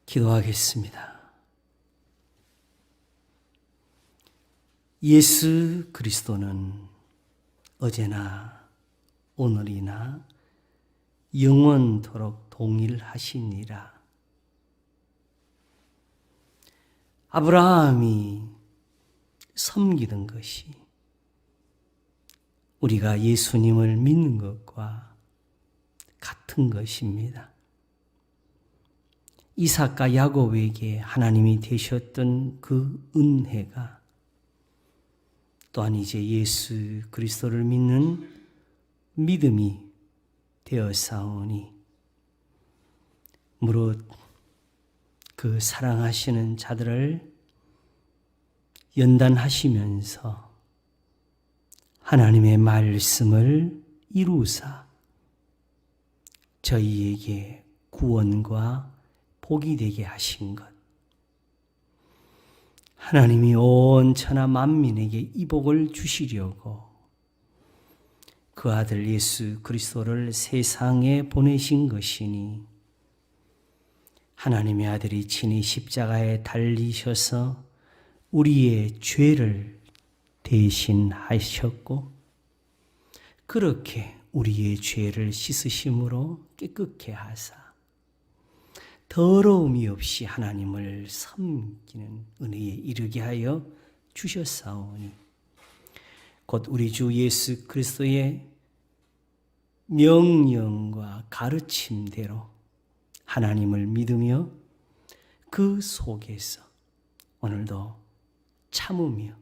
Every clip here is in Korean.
기도하겠습니다. 예수 그리스도는 어제나 오늘이나 영원토록 동일하시니라. 아브라함이 섬기던 것이 우리가 예수님을 믿는 것과 같은 것입니다. 이삭과 야곱에게 하나님이 되셨던 그 은혜가 또한 이제 예수 그리스도를 믿는 믿음이 되었사오니 무릇 그 사랑하시는 자들을 연단하시면서 하나님의 말씀을 이루사 저희에게 구원과 복이 되게 하신 것, 하나님이 온 천하 만민에게 이 복을 주시려고 그 아들 예수 그리스도를 세상에 보내신 것이니 하나님의 아들이 친히 십자가에 달리셔서 우리의 죄를 대신하셨고 그렇게 우리의 죄를 씻으심으로 깨끗게 하사 더러움이 없이 하나님을 섬기는 은혜에 이르게 하여 주셨사오니 곧 우리 주 예수 그리스도의 명령과 가르침대로 하나님을 믿으며 그 속에서 오늘도 참으며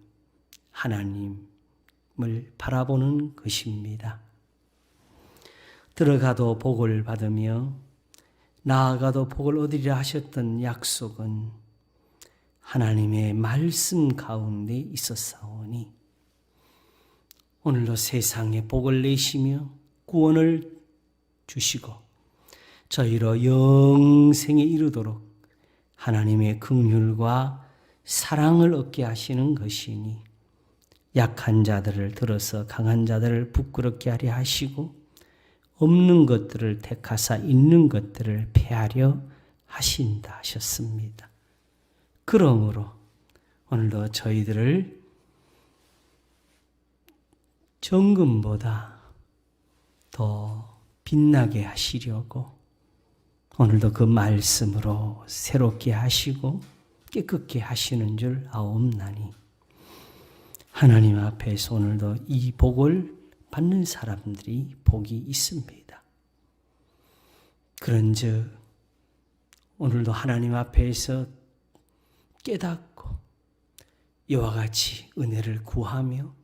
하나님을 바라보는 것입니다. 들어가도 복을 받으며 나아가도 복을 얻으리라 하셨던 약속은 하나님의 말씀 가운데 있었사오니 오늘도 세상에 복을 내시며 구원을 주시고 저희로 영생에 이르도록 하나님의 긍휼과 사랑을 얻게 하시는 것이니 약한 자들을 들어서 강한 자들을 부끄럽게 하려 하시고 없는 것들을 택하사 있는 것들을 폐하려 하신다 하셨습니다. 그러므로 오늘도 저희들을 정금보다 더 빛나게 하시려고 오늘도 그 말씀으로 새롭게 하시고 깨끗게 하시는 줄 아옵나니 하나님 앞에서 오늘도 이 복을 받는 사람들이 복이 있습니다. 그런즉 오늘도 하나님 앞에서 깨닫고 이와 같이 은혜를 구하며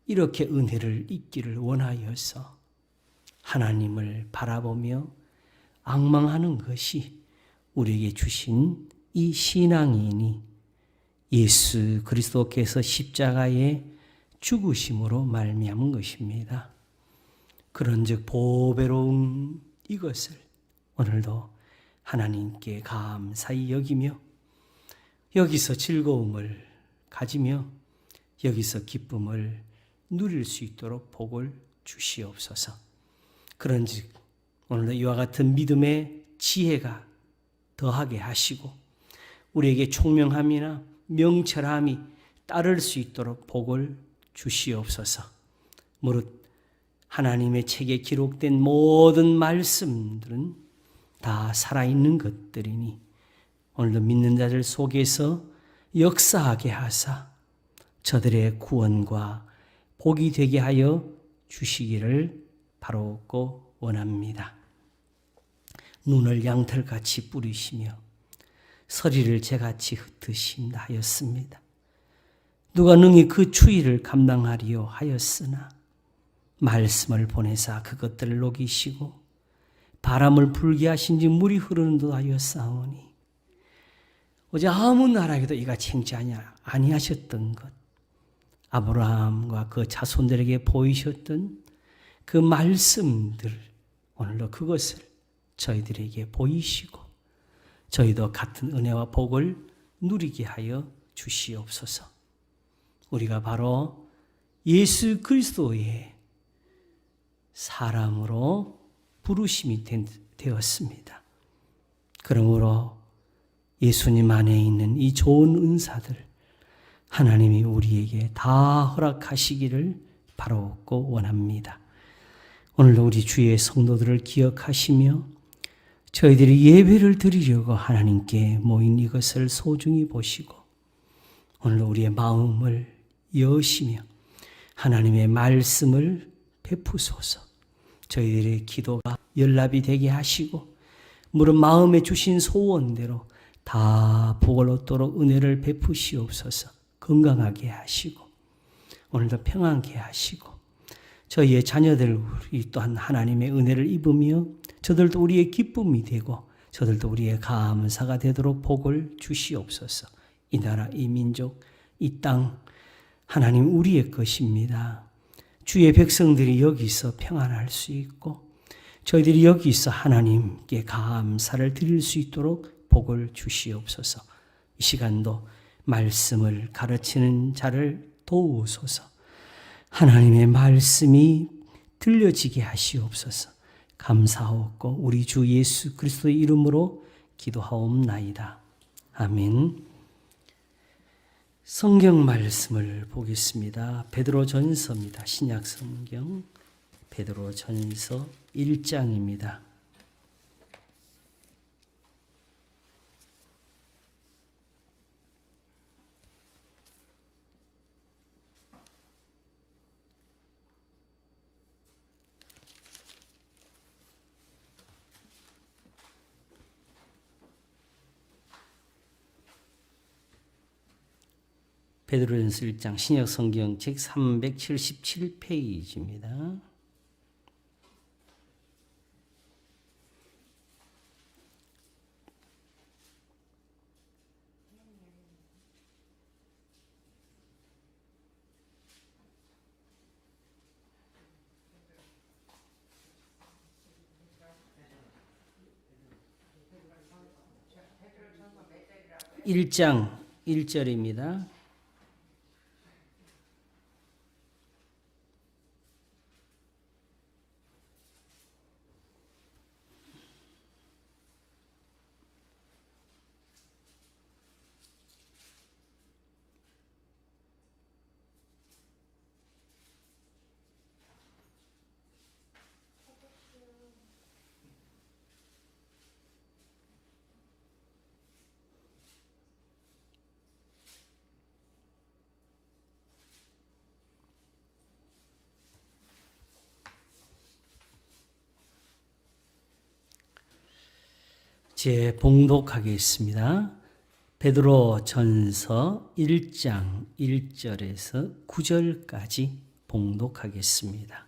이렇게 은혜를 잊기를 원하여서 하나님을 바라보며 앙망하는 것이 우리에게 주신 이 신앙이니 예수 그리스도께서 십자가에 죽으심으로 말미암은 것입니다. 그런즉 보배로운 이것을 오늘도 하나님께 감사히 여기며 여기서 즐거움을 가지며 여기서 기쁨을 누릴 수 있도록 복을 주시옵소서. 그런즉 오늘도 이와 같은 믿음의 지혜가 더하게 하시고 우리에게 총명함이나 명철함이 따를 수 있도록 복을 주시옵소서. 무릇 하나님의 책에 기록된 모든 말씀들은 다 살아있는 것들이니 오늘도 믿는 자들 속에서 역사하게 하사 저들의 구원과 복이 되게 하여 주시기를 바라옵고 원합니다. 눈을 양털같이 뿌리시며 서리를 재같이 흩으신다 하였습니다. 누가 능히 그 추위를 감당하리요 하였으나 말씀을 보내사 그것들을 녹이시고 바람을 불게 하신지 물이 흐르는 듯 하였사오니 어제 아무 나라에도 이같이 행치 아니하셨던 것 아브라함과 그 자손들에게 보이셨던 그 말씀들 오늘도 그것을 저희들에게 보이시고 저희도 같은 은혜와 복을 누리게 하여 주시옵소서. 우리가 바로 예수 그리스도의 사람으로 부르심이 되었습니다. 그러므로 예수님 안에 있는 이 좋은 은사들 하나님이 우리에게 다 허락하시기를 바라고 원합니다. 오늘도 우리 주의 성도들을 기억하시며 저희들이 예배를 드리려고 하나님께 모인 이것을 소중히 보시고 오늘도 우리의 마음을 여시며 하나님의 말씀을 베푸소서. 저희들의 기도가 연락이 되게 하시고 물은 마음에 주신 소원대로 다 복을 얻도록 은혜를 베푸시옵소서. 건강하게 하시고 오늘도 평안케 하시고 저희의 자녀들 우리 또한 하나님의 은혜를 입으며 저들도 우리의 기쁨이 되고 저들도 우리의 감사가 되도록 복을 주시옵소서. 이 나라, 이 민족, 이 땅 하나님 우리의 것입니다. 주의 백성들이 여기서 평안할 수 있고 저희들이 여기서 하나님께 감사를 드릴 수 있도록 복을 주시옵소서. 이 시간도 말씀을 가르치는 자를 도우소서. 하나님의 말씀이 들려지게 하시옵소서. 감사하옵고 우리 주 예수 그리스도의 이름으로 기도하옵나이다. 아멘. 성경 말씀을 보겠습니다. 베드로전서입니다. 신약 성경 베드로전서 1장입니다. 베드로전서 1장 신약 성경 책 377페이지입니다. 일장 1절입니다. 제 봉독하겠습니다. 베드로전서 1장 1절에서 9절까지 봉독하겠습니다.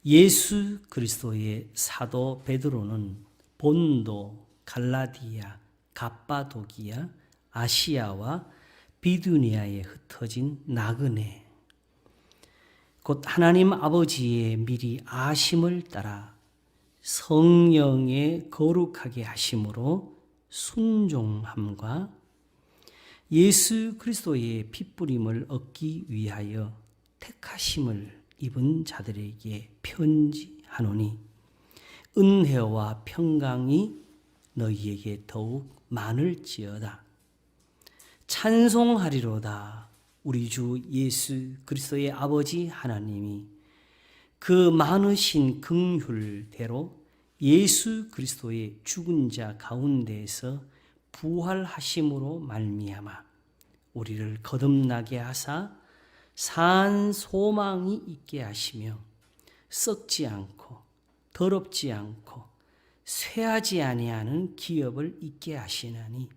예수 그리스도의 사도 베드로는 본도, 갈라디아, 갑바도기아, 아시아와 비두니아에 흩어진 나그네 곧 하나님 아버지의 미리 아심을 따라 성령의 거룩하게 하심으로 순종함과 예수 그리스도의 핏부림을 얻기 위하여 택하심을 입은 자들에게 편지하노니 은혜와 평강이 너희에게 더욱 많을지어다. 찬송하리로다. 우리 주 예수 그리스도의 아버지 하나님이 그 많으신 긍휼대로 예수 그리스도의 죽은 자 가운데에서 부활하심으로 말미암아 우리를 거듭나게 하사 산 소망이 있게 하시며 썩지 않고 더럽지 않고 쇠하지 아니하는 기업을 있게 하시나니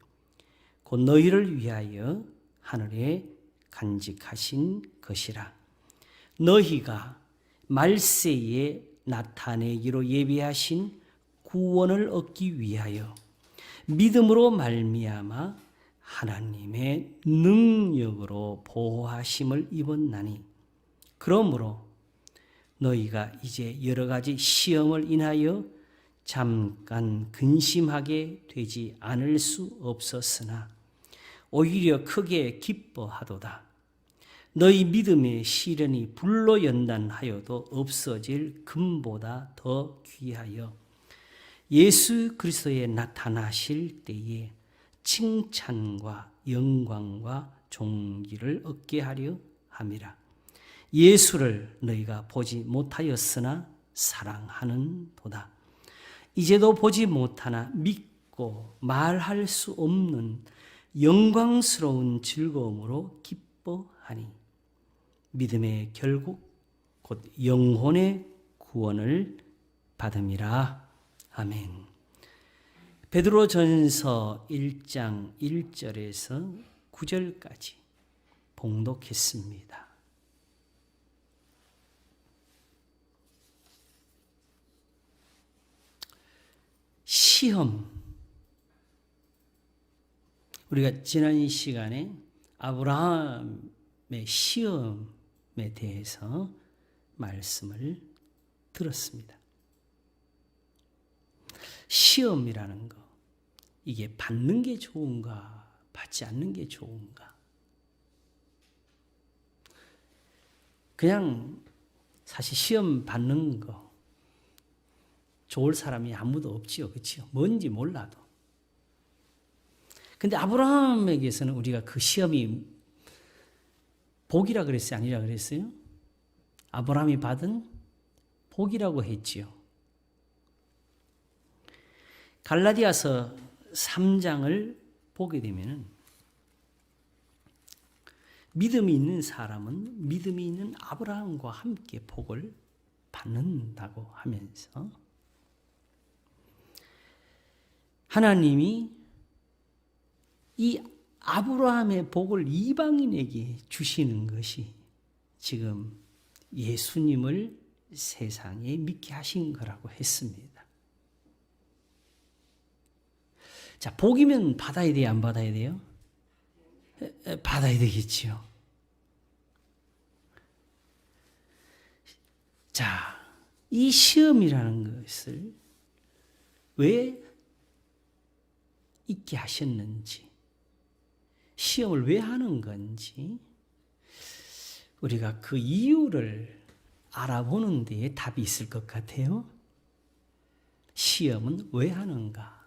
곧 너희를 위하여 하늘에 간직하신 것이라. 너희가 말세에 나타내기로 예비하신 구원을 얻기 위하여 믿음으로 말미암아 하나님의 능력으로 보호하심을 입었나니 그러므로 너희가 이제 여러 가지 시험을 인하여 잠깐 근심하게 되지 않을 수 없었으나 오히려 크게 기뻐하도다. 너희 믿음의 시련이 불로 연단하여도 없어질 금보다 더 귀하여 예수 그리스도에 나타나실 때에 칭찬과 영광과 존귀를 얻게 하려 함이라. 예수를 너희가 보지 못하였으나 사랑하는도다. 이제도 보지 못하나 믿고 말할 수 없는 영광스러운 즐거움으로 기뻐하니 믿음의 결국 곧 영혼의 구원을 받음이라. 아멘. 베드로전서 1장 1절에서 9절까지 봉독했습니다. 시험. 우리가 지난 시간에 아브라함의 시험에 대해서 말씀을 들었습니다. 시험이라는 거, 이게 받는 게 좋은가, 받지 않는 게 좋은가? 그냥 사실 시험 받는 거 좋을 사람이 아무도 없지요. 그렇죠? 뭔지 몰라도. 근데 아브라함에게서는 우리가 그 시험이 복이라 그랬어요? 아니라 그랬어요? 아브라함이 받은 복이라고 했지요. 갈라디아서 3장을 보게 되면은 믿음이 있는 사람은 믿음이 있는 아브라함과 함께 복을 받는다고 하면서 하나님이 이 아브라함의 복을 이방인에게 주시는 것이 지금 예수님을 세상에 믿게 하신 거라고 했습니다. 자, 복이면 받아야 돼요? 안 받아야 돼요? 받아야 되겠지요. 자, 이 시험이라는 것을 왜 있게 하셨는지, 시험을 왜 하는 건지, 우리가 그 이유를 알아보는 데에 답이 있을 것 같아요. 시험은 왜 하는가?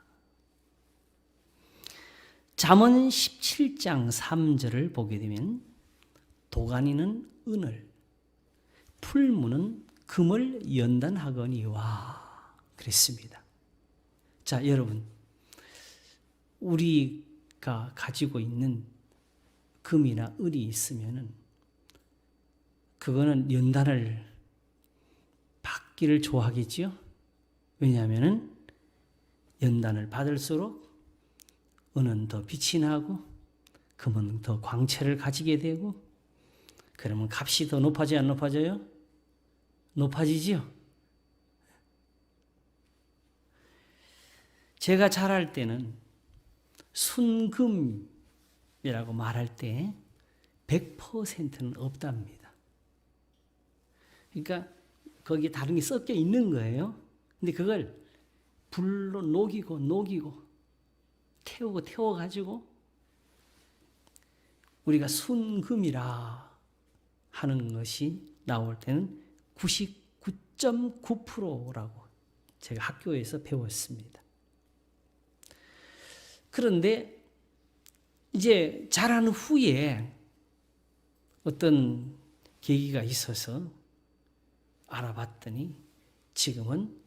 잠언 17장 3절을 보게 되면 도가니는 은을, 풀무는 금을 연단하거니와 그랬습니다. 자, 여러분, 우리가 가지고 있는 금이나 을이 있으면은 그거는 연단을 받기를 좋아하겠지요. 왜냐하면은 연단을 받을수록 은은 더 빛이 나고 금은 더 광채를 가지게 되고, 그러면 값이 더 높아져요, 안 높아져요? 높아지지요. 제가 잘할 때는 순금이라고 말할 때 100%는 없답니다. 그러니까 거기에 다른 게 섞여 있는 거예요. 근데 그걸 불로 녹이고 태워가지고 우리가 순금이라 하는 것이 나올 때는 99.9%라고 제가 학교에서 배웠습니다. 그런데 이제 자란 후에 어떤 계기가 있어서 알아봤더니 지금은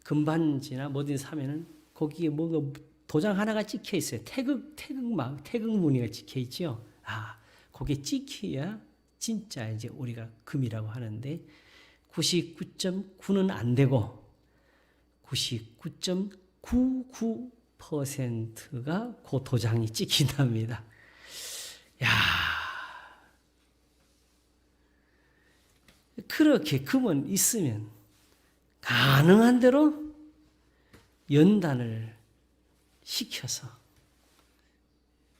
금반지나 뭐든 사면은 거기에 뭔가 도장 하나가 찍혀 있어요. 태극 무늬가 찍혀 있죠. 아, 거기에 찍혀야 진짜 이제 우리가 금이라고 하는데 99.9는 안 되고 99.99%가 그 도장이 찍힌답니다. 야, 그렇게 금은 있으면 가능한 대로 연단을 시켜서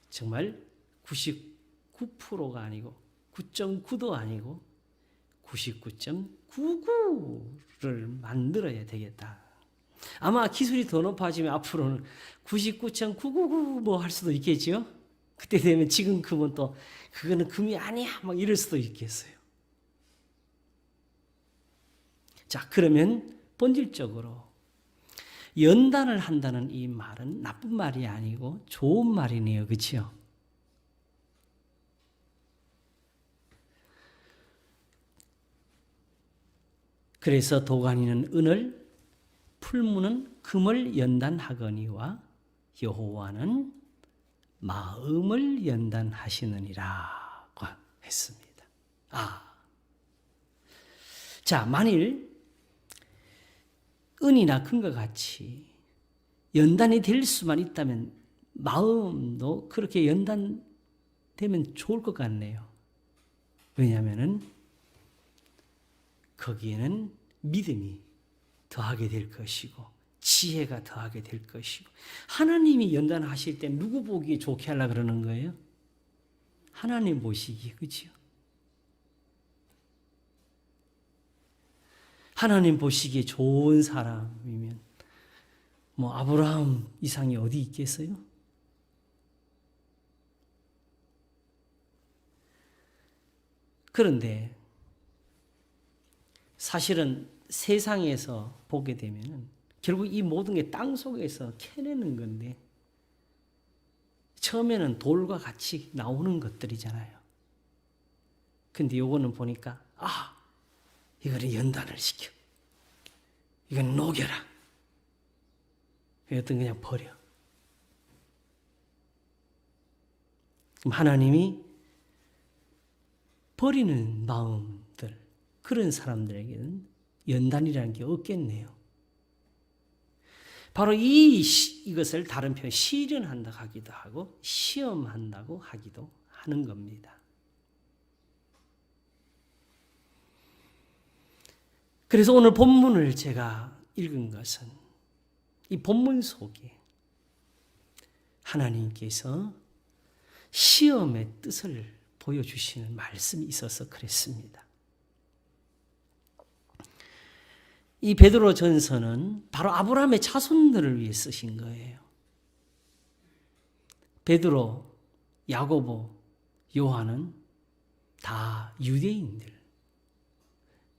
정말 99%가 아니고 9.9도 아니고 99.99를 만들어야 되겠다. 아마 기술이 더 높아지면 앞으로는 99.999 뭐 할 수도 있겠죠. 그때 되면 지금 금은 또 그거는 금이 아니야 막 이럴 수도 있겠어요. 자, 그러면 본질적으로 연단을 한다는 이 말은 나쁜 말이 아니고 좋은 말이네요. 그렇죠? 그래서 도가니는 은을, 풀무는 금을 연단하거니와 여호와는 마음을 연단하시느니라고 했습니다. 자, 만일 은이나 금과 같이 연단이 될 수만 있다면 마음도 그렇게 연단되면 좋을 것 같네요. 왜냐하면은 거기에는 믿음이 더하게 될 것이고 지혜가 더하게 될 것이고 하나님이 연단하실 때 누구 보기에 좋게 하려고 그러는 거예요? 하나님 보시기에, 그렇죠? 하나님 보시기에 좋은 사람이면 뭐 아브라함 이상이 어디 있겠어요? 그런데 사실은 세상에서 보게 되면은 결국 이 모든 게 땅 속에서 캐내는 건데 처음에는 돌과 같이 나오는 것들이잖아요. 근데 요거는 보니까 이거는 연단을 시켜. 이건 녹여라. 이것도 그냥 버려. 그럼 하나님이 버리는 마음들, 그런 사람들에게는 연단이라는 게 없겠네요. 바로 이것을 다른 표현 시련한다고 하기도 하고 시험한다고 하기도 하는 겁니다. 그래서 오늘 본문을 제가 읽은 것은 이 본문 속에 하나님께서 시험의 뜻을 보여주시는 말씀이 있어서 그랬습니다. 이 베드로 전서는 바로 아브라함의 자손들을 위해 쓰신 거예요. 베드로, 야고보, 요한은 다 유대인들,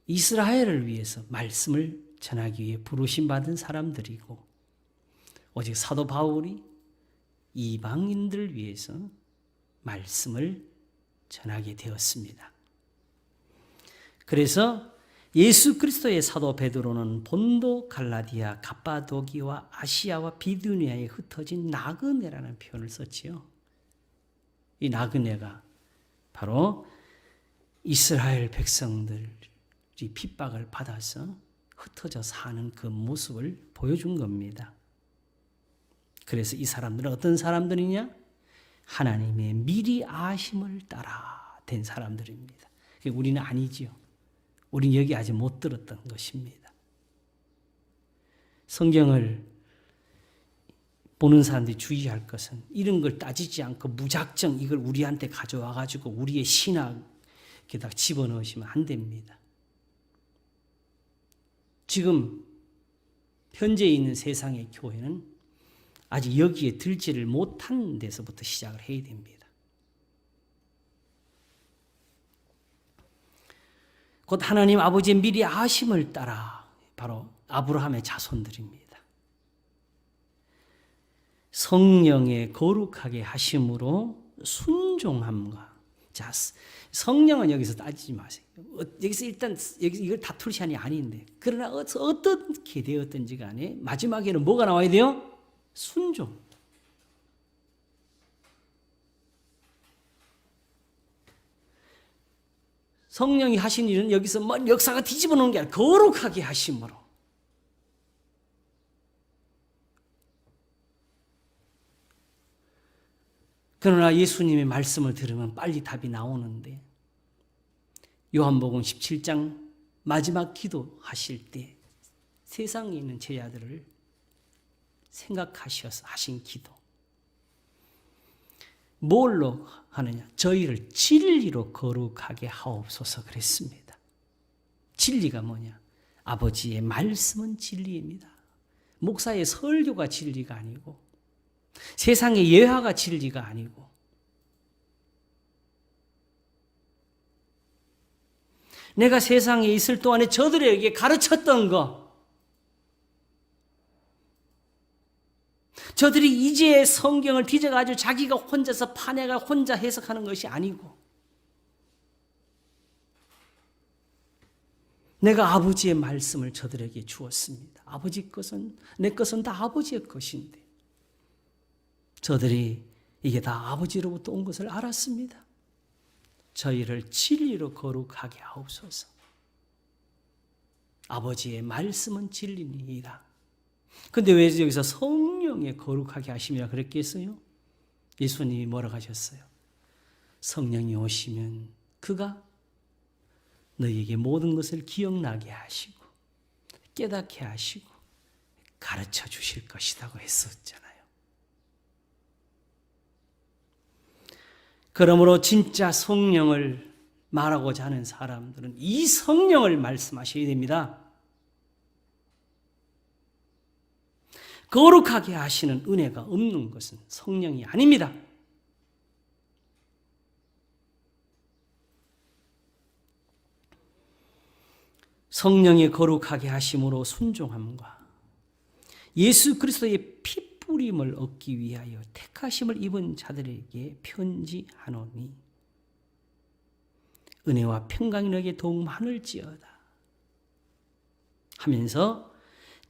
이스라엘을 위해서 말씀을 전하기 위해 부르심 받은 사람들이고 오직 사도 바울이 이방인들을 위해서 말씀을 전하게 되었습니다. 그래서 예수 그리스도의 사도 베드로는 본도, 갈라디아, 갑바도기와 아시아와 비두니아에 흩어진 나그네라는 표현을 썼지요. 이 나그네가 바로 이스라엘 백성들이 핍박을 받아서 흩어져 사는 그 모습을 보여준 겁니다. 그래서 이 사람들은 어떤 사람들이냐? 하나님의 미리 아심을 따라 된 사람들입니다. 우리는 아니지요. 우리는 여기 아직 못 들었던 것입니다. 성경을 보는 사람들이 주의할 것은 이런 걸 따지지 않고 무작정 이걸 우리한테 가져와 가지고 우리의 신학에다 집어넣으시면 안 됩니다. 지금 현재 있는 세상의 교회는 아직 여기에 들지를 못한 데서부터 시작을 해야 됩니다. 곧 하나님 아버지의 미리 아심을 따라 바로 아브라함의 자손들입니다. 성령의 거룩하게 하심으로 순종함과, 자, 성령은 여기서 따지지 마세요. 여기서 일단 이걸 다툴 시간이 아닌데, 그러나 어떻게 되었든지 간에 마지막에는 뭐가 나와야 돼요? 순종. 성령이 하신 일은 여기서 뭐 역사가 뒤집어 놓은 게 아니라 거룩하게 하심으로. 그러나 예수님의 말씀을 들으면 빨리 답이 나오는데 요한복음 17장 마지막 기도하실 때 세상에 있는 제자들을 생각하셔서 하신 기도. 뭘로 하느냐? 저희를 진리로 거룩하게 하옵소서 그랬습니다. 진리가 뭐냐? 아버지의 말씀은 진리입니다. 목사의 설교가 진리가 아니고 세상의 예화가 진리가 아니고 내가 세상에 있을 동안에 저들에게 가르쳤던 거, 저들이 이제 성경을 뒤져가지고 자기가 혼자서 파내가 혼자 해석하는 것이 아니고 내가 아버지의 말씀을 저들에게 주었습니다. 아버지 것은 내 것은 다 아버지의 것인데 저들이 이게 다 아버지로부터 온 것을 알았습니다. 저희를 진리로 거룩하게 하옵소서. 아버지의 말씀은 진리니이다. 근데 왜 여기서 성령의 거룩하게 하심이라 그랬겠어요? 예수님이 뭐라고 하셨어요? 성령이 오시면 그가 너희에게 모든 것을 기억나게 하시고 깨닫게 하시고 가르쳐 주실 것이라고 했었잖아요. 그러므로 진짜 성령을 말하고자 하는 사람들은 이 성령을 말씀하셔야 됩니다. 거룩하게 하시는 은혜가 없는 것은 성령이 아닙니다. 성령의 거룩하게 하심으로 순종함과 예수 그리스도의 피뿌림을 얻기 위하여 택하심을 입은 자들에게 편지하노니 은혜와 평강이 너에게 더욱 많을지어다 하면서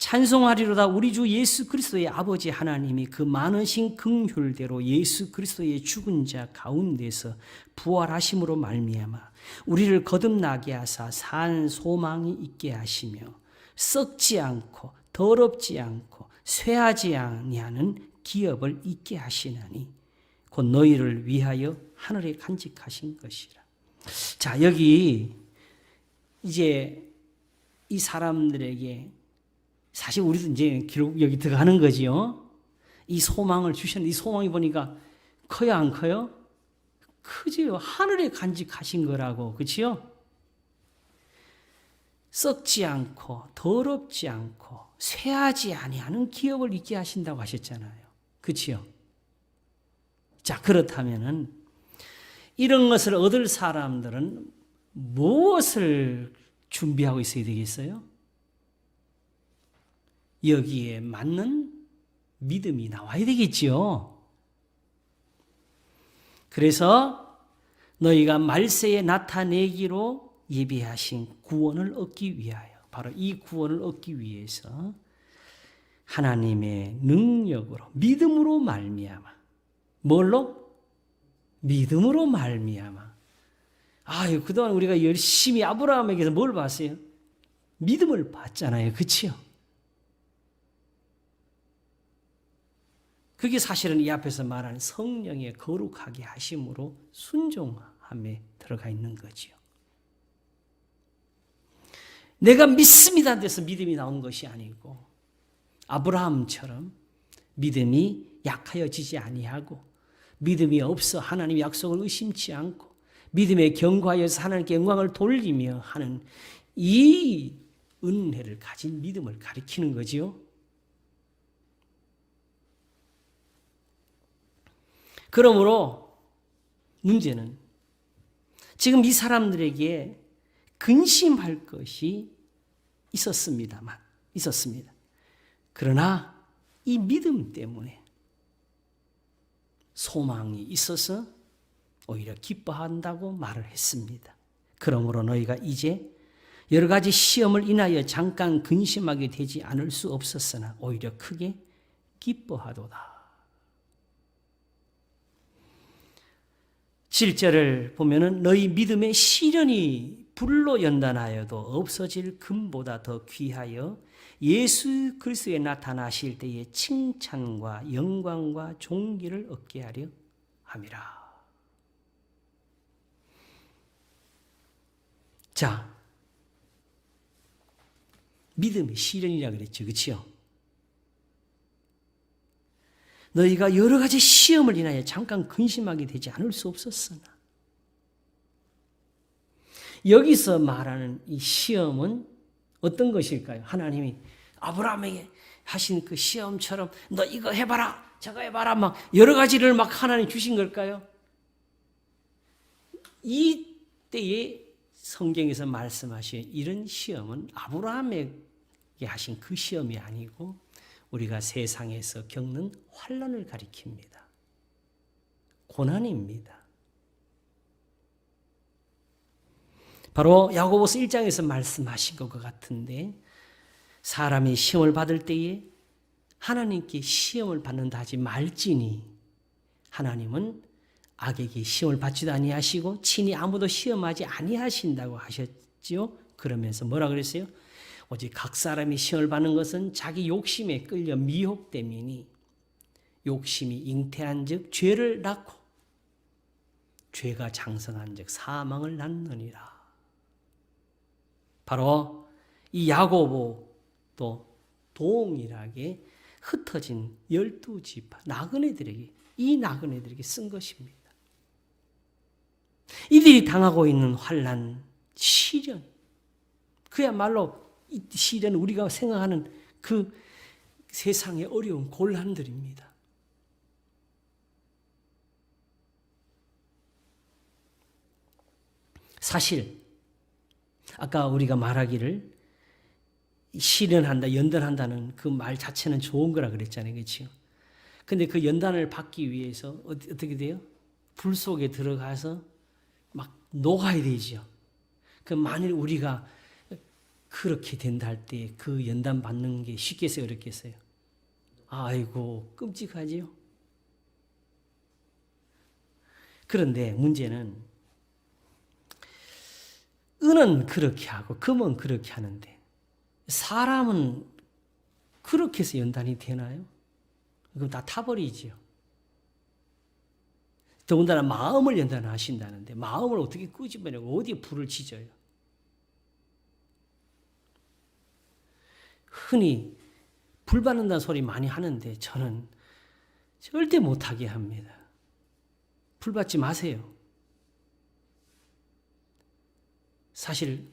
찬송하리로다. 우리 주 예수 그리스도의 아버지 하나님이 그 많으신 긍휼대로 예수 그리스도의 죽은 자 가운데서 부활하심으로 말미암아 우리를 거듭나게 하사 산 소망이 있게 하시며 썩지 않고 더럽지 않고 쇠하지 아니하는 기업을 있게 하시나니 곧 너희를 위하여 하늘에 간직하신 것이라. 자, 여기 이제 이 사람들에게 사실 우리도 이제 결국 여기 들어가는 거지요. 이 소망을 주셨는데 이 소망이 보니까 커요, 안 커요? 크지요. 하늘에 간직하신 거라고, 그렇지요? 썩지 않고 더럽지 않고 쇠하지 아니하는 기업을 있게 하신다고 하셨잖아요. 그렇지요? 자, 그렇다면은 이런 것을 얻을 사람들은 무엇을 준비하고 있어야 되겠어요? 여기에 맞는 믿음이 나와야 되겠지요. 그래서 너희가 말세에 나타내기로 예비하신 구원을 얻기 위하여, 바로 이 구원을 얻기 위해서 하나님의 능력으로 믿음으로 말미암아, 뭘로? 믿음으로 말미암아. 아유, 그동안 우리가 열심히 아브라함에게서 뭘 봤어요? 믿음을 봤잖아요. 그치요? 그게 사실은 이 앞에서 말하는 성령의 거룩하게 하심으로 순종함에 들어가 있는 거지요. 내가 믿습니다 돼서 믿음이 나온 것이 아니고 아브라함처럼 믿음이 약하여지지 아니하고 믿음이 없어 하나님의 약속을 의심치 않고 믿음에 견고하여서 하나님께 영광을 돌리며 하는 이 은혜를 가진 믿음을 가리키는 거지요. 그러므로 문제는 지금 이 사람들에게 근심할 것이 있었습니다. 그러나 이 믿음 때문에 소망이 있어서 오히려 기뻐한다고 말을 했습니다. 그러므로 너희가 이제 여러 가지 시험을 인하여 잠깐 근심하게 되지 않을 수 없었으나 오히려 크게 기뻐하도다. 7절을 보면은 너희 믿음의 시련이 불로 연단하여도 없어질 금보다 더 귀하여 예수 그리스도에 나타나실 때의 칭찬과 영광과 존귀를 얻게 하려 함이라. 자, 믿음의 시련이라 그랬죠. 그렇죠? 너희가 여러 가지 시험을 인하여 잠깐 근심하게 되지 않을 수 없었으나 여기서 말하는 이 시험은 어떤 것일까요? 하나님이 아브라함에게 하신 그 시험처럼 너 이거 해봐라 저거 해봐라 막 여러 가지를 막 하나님 주신 걸까요? 이때에 성경에서 말씀하신 이런 시험은 아브라함에게 하신 그 시험이 아니고 우리가 세상에서 겪는 환난을 가리킵니다. 고난입니다. 바로 야고보서 1장에서 말씀하신 것 같은데 사람이 시험을 받을 때에 하나님께 시험을 받는다 하지 말지니 하나님은 악에게 시험을 받지도 아니하시고 친히 아무도 시험하지 아니하신다고 하셨지요. 그러면서 뭐라 그랬어요? 오직 각 사람이 시험을 받는 것은 자기 욕심에 끌려 미혹됨이니 욕심이 잉태한 즉 죄를 낳고 죄가 장성한 즉 사망을 낳느니라. 바로 이 야고보도 동일하게 흩어진 12지파 나그네들에게 이 나그네들에게 쓴 것입니다. 이들이 당하고 있는 환난, 시련, 그야말로 이 시련은 우리가 생각하는 그 세상의 어려운 곤란들입니다. 사실 아까 우리가 말하기를 실현한다, 연단한다는 그 말 자체는 좋은 거라 그랬잖아요. 그렇죠? 근데 그 연단을 받기 위해서 어떻게 돼요? 불 속에 들어가서 막 녹아야 되죠. 그 만일 우리가 그렇게 된다 할 때 그 연단 받는 게 쉽겠어요? 어렵겠어요? 아이고, 끔찍하지요? 그런데 문제는 은은 그렇게 하고 금은 그렇게 하는데 사람은 그렇게 해서 연단이 되나요? 그럼 다 타버리지요. 더군다나 마음을 연단하신다는데 마음을 어떻게 끄집어내고 어디에 불을 지져요? 흔히 불 받는다는 소리 많이 하는데 저는 절대 못하게 합니다. 불 받지 마세요. 사실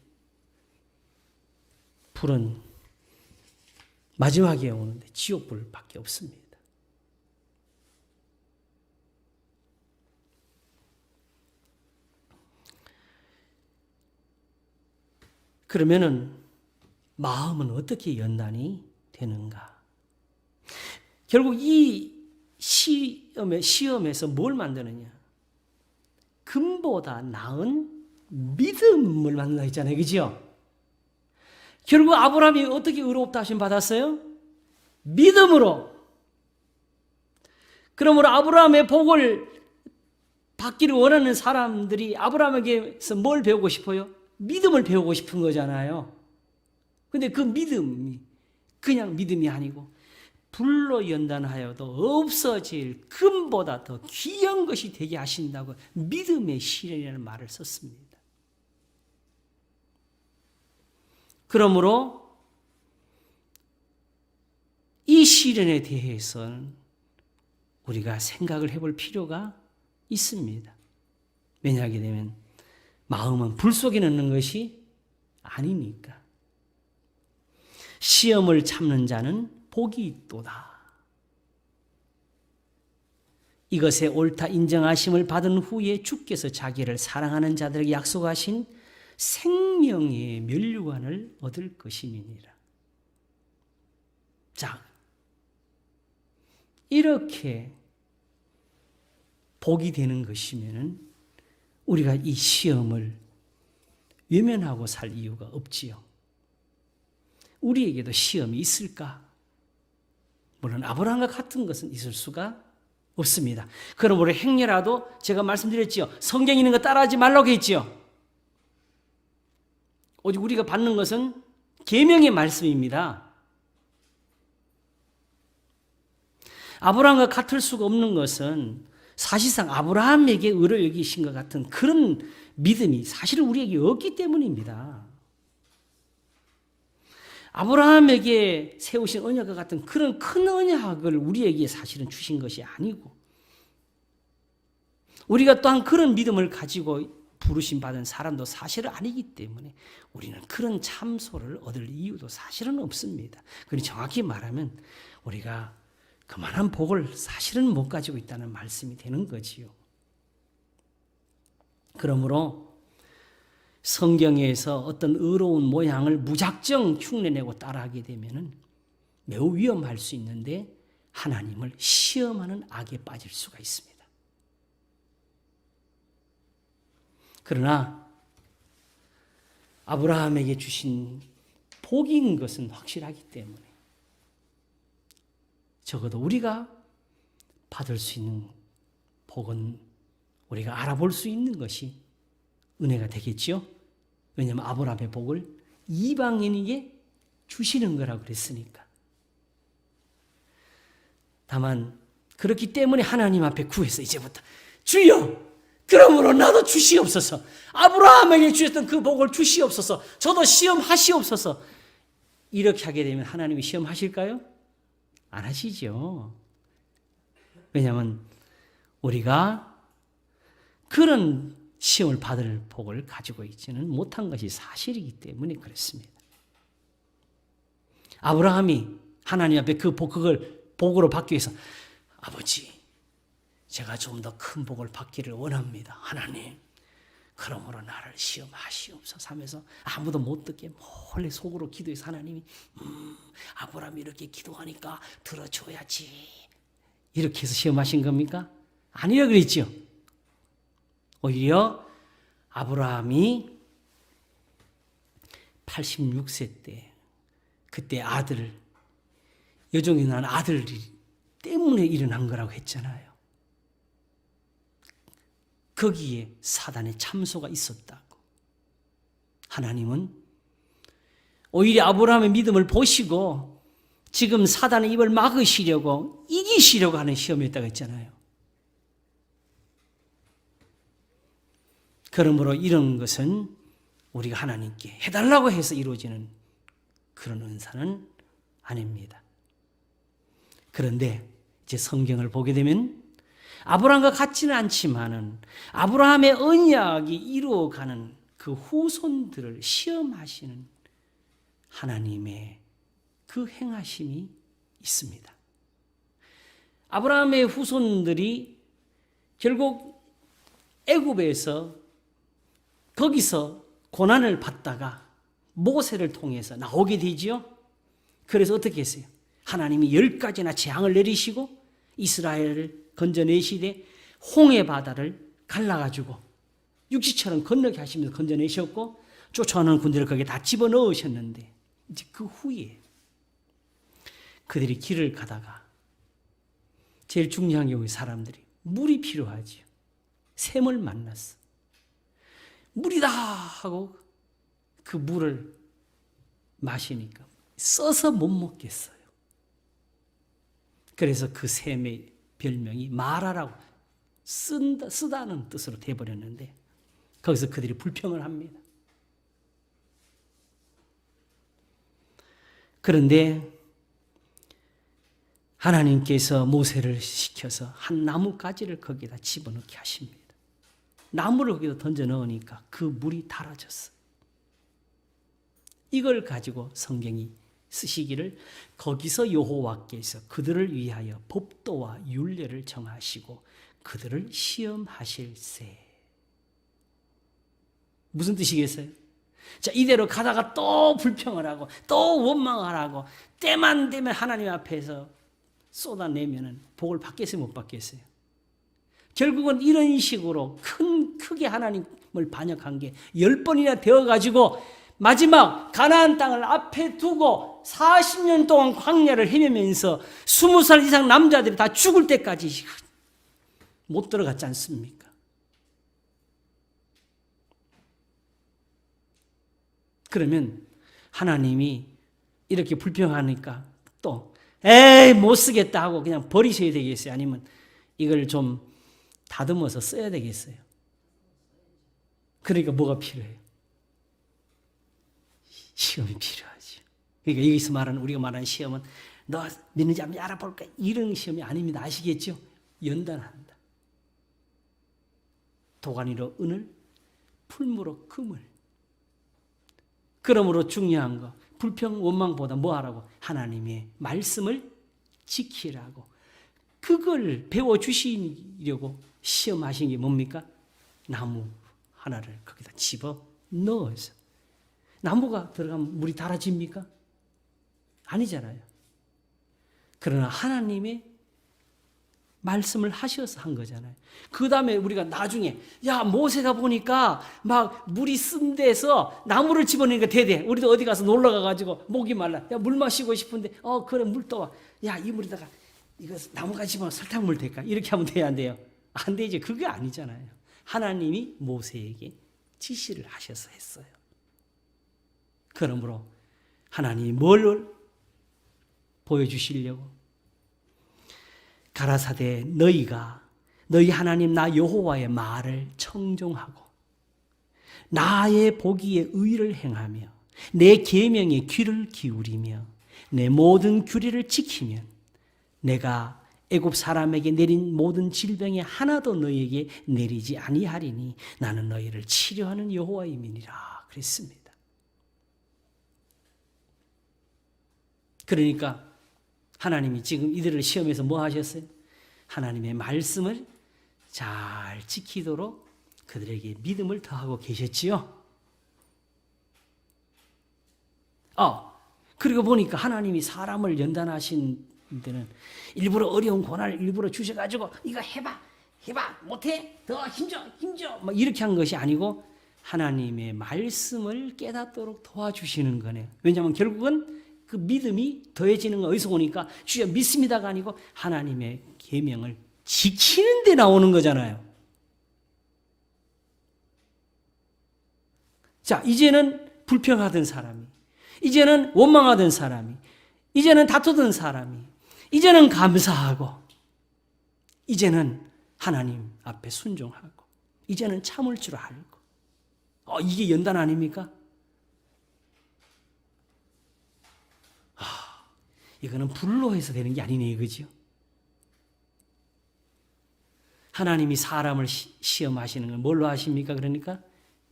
불은 마지막에 오는데 지옥불밖에 없습니다. 그러면은 마음은 어떻게 연단이 되는가? 결국 이 시험에서 뭘 만드느냐? 금보다 나은 믿음을 만든다 했잖아요. 그죠? 결국 아브라함이 어떻게 의롭다 하심 받았어요? 믿음으로. 그러므로 아브라함의 복을 받기를 원하는 사람들이 아브라함에게서 뭘 배우고 싶어요? 믿음을 배우고 싶은 거잖아요. 근데 그 믿음이 그냥 믿음이 아니고 불로 연단하여도 없어질 금보다 더 귀한 것이 되게 하신다고 믿음의 시련이라는 말을 썼습니다. 그러므로 이 시련에 대해서는 우리가 생각을 해볼 필요가 있습니다. 왜냐하게 되면 마음은 불 속에 넣는 것이 아니니까. 시험을 참는 자는 복이 있도다. 이것에 옳다 인정하심을 받은 후에 주께서 자기를 사랑하는 자들에게 약속하신 생명의 면류관을 얻을 것임이니라. 자, 이렇게 복이 되는 것이면은 우리가 이 시험을 외면하고 살 이유가 없지요. 우리에게도 시험이 있을까? 물론 아브라함과 같은 것은 있을 수가 없습니다. 그러므로 행여라도 제가 말씀드렸지요. 성경에 있는 거 따라하지 말라고 했지요. 오직 우리가 받는 것은 계명의 말씀입니다. 아브라함과 같을 수가 없는 것은 사실상 아브라함에게 의를 여기신 것 같은 그런 믿음이 사실은 우리에게 없기 때문입니다. 아브라함에게 세우신 언약과 같은 그런 큰 언약을 우리에게 사실은 주신 것이 아니고 우리가 또한 그런 믿음을 가지고 부르심 받은 사람도 사실은 아니기 때문에 우리는 그런 참소를 얻을 이유도 사실은 없습니다. 그러니 정확히 말하면 우리가 그만한 복을 사실은 못 가지고 있다는 말씀이 되는 거지요. 그러므로 성경에서 어떤 의로운 모양을 무작정 흉내내고 따라하게 되면은 매우 위험할 수 있는데 하나님을 시험하는 악에 빠질 수가 있습니다. 그러나 아브라함에게 주신 복인 것은 확실하기 때문에 적어도 우리가 받을 수 있는 복은 우리가 알아볼 수 있는 것이 은혜가 되겠지요. 왜냐하면 아브라함의 복을 이방인에게 주시는 거라고 그랬으니까. 다만 그렇기 때문에 하나님 앞에 구해서 이제부터 주여 그러므로 나도 주시옵소서. 아브라함에게 주셨던 그 복을 주시옵소서. 저도 시험하시옵소서. 이렇게 하게 되면 하나님이 시험하실까요? 안 하시죠. 왜냐하면 우리가 그런 시험을 받을 복을 가지고 있지는 못한 것이 사실이기 때문에 그렇습니다. 아브라함이 하나님 앞에 그걸 복으로 받기 위해서 아버지 제가 좀 더 큰 복을 받기를 원합니다. 하나님 그러므로 나를 시험하시옵소서 하면서 아무도 못 듣게 몰래 속으로 기도해서 하나님이 아브라함이 이렇게 기도하니까 들어줘야지 이렇게 해서 시험하신 겁니까? 아니라 그랬죠. 오히려 아브라함이 86세 때 그때 여종이 낳은 아들 때문에 일어난 거라고 했잖아요. 거기에 사단의 참소가 있었다고. 하나님은 오히려 아브라함의 믿음을 보시고 지금 사단의 입을 막으시려고 이기시려고 하는 시험이었다고 했잖아요. 그러므로 이런 것은 우리가 하나님께 해달라고 해서 이루어지는 그런 은사는 아닙니다. 그런데 이제 성경을 보게 되면 아브라함과 같지는 않지만은 아브라함의 언약이 이루어가는 그 후손들을 시험하시는 하나님의 그 행하심이 있습니다. 아브라함의 후손들이 결국 애굽에서 거기서 고난을 받다가 모세를 통해서 나오게 되지요. 그래서 어떻게 했어요? 하나님이 10가지나 재앙을 내리시고 이스라엘을 건져내시되 홍해 바다를 갈라가지고 육지처럼 건너게 하시면서 건져내셨고 쫓아오는 군대를 거기에 다 집어넣으셨는데 이제 그 후에 그들이 길을 가다가 제일 중요한 경우에 사람들이 물이 필요하지요. 샘을 만났어. 물이다 하고 그 물을 마시니까 써서 못 먹겠어요. 그래서 그 샘의 별명이 마라라고 쓰다는 뜻으로 돼버렸는데 거기서 그들이 불평을 합니다. 그런데 하나님께서 모세를 시켜서 한 나뭇가지를 거기다 집어넣게 하십니다. 나무를 거기다 던져 넣으니까 그 물이 달아졌어요. 이걸 가지고 성경이 쓰시기를 거기서 여호와께서 그들을 위하여 법도와 율례를 정하시고 그들을 시험하실세. 무슨 뜻이겠어요? 자, 이대로 가다가 또 불평을 하고 또 원망을 하고 때만 되면 하나님 앞에서 쏟아내면은 복을 받겠어요, 못 받겠어요? 결국은 이런 식으로 크게 하나님을 반역한 게 10번이나 되어가지고 마지막 가나안 땅을 앞에 두고 40년 동안 광야를 헤매면서 20살 이상 남자들이 다 죽을 때까지 못 들어갔지 않습니까? 그러면 하나님이 이렇게 불평하니까 또 에이 못 쓰겠다 하고 그냥 버리셔야 되겠어요? 아니면 이걸 좀 다듬어서 써야 되겠어요? 그러니까 뭐가 필요해요? 시험이 필요하지. 그러니까 여기서 말하는 우리가 말하는 시험은 너 믿는지 안 믿는지 알아볼까? 이런 시험이 아닙니다. 아시겠죠? 연단한다. 도가니로 은을, 풀무로 금을. 그러므로 중요한 거 불평 원망보다 뭐 하라고? 하나님의 말씀을 지키라고. 그걸 배워주시려고 시험하신 게 뭡니까? 나무 하나를 거기다 집어 넣어서. 나무가 들어가면 물이 달아집니까? 아니잖아요. 그러나 하나님의 말씀을 하셔서 한 거잖아요. 그 다음에 우리가 나중에 야 모세가 보니까 막 물이 쓴 데서 나무를 집어내니까 대대. 우리도 어디 가서 놀러 가가지고 목이 말라. 야 물 마시고 싶은데 그래 물 떠와. 야 이 물에다가 이거 나무가 집어 설탕물 될까? 이렇게 하면 돼야 안 돼요? 안 되지. 그게 아니잖아요. 하나님이 모세에게 지시를 하셔서 했어요. 그러므로 하나님이 뭘 보여주시려고? 가라사대 너희가 너희 하나님 나 여호와의 말을 청종하고 나의 보기에 의를 행하며 내 계명에 귀를 기울이며 내 모든 규례를 지키면 내가 애굽 사람에게 내린 모든 질병에 하나도 너희에게 내리지 아니하리니 나는 너희를 치료하는 여호와임이니라 그랬습니다. 그러니까 하나님이 지금 이들을 시험해서 뭐 하셨어요? 하나님의 말씀을 잘 지키도록 그들에게 믿음을 더하고 계셨지요. 그리고 보니까 하나님이 사람을 연단하신 데는 일부러 어려운 고난을 일부러 주셔가지고 이거 해봐 못해 더 힘줘 막 이렇게 한 것이 아니고 하나님의 말씀을 깨닫도록 도와주시는 거네요. 왜냐하면 결국은 그 믿음이 더해지는 건 어디서 오니까 주여 믿습니다가 아니고 하나님의 계명을 지키는 데 나오는 거잖아요. 자, 이제는 불평하던 사람이, 이제는 원망하던 사람이, 이제는 다투던 사람이, 이제는 감사하고, 이제는 하나님 앞에 순종하고, 이제는 참을 줄 알고. 이게 연단 아닙니까? 이거는 불로 해서 되는 게 아니네 이거죠. 하나님이 사람을 시험하시는 건 뭘로 하십니까? 그러니까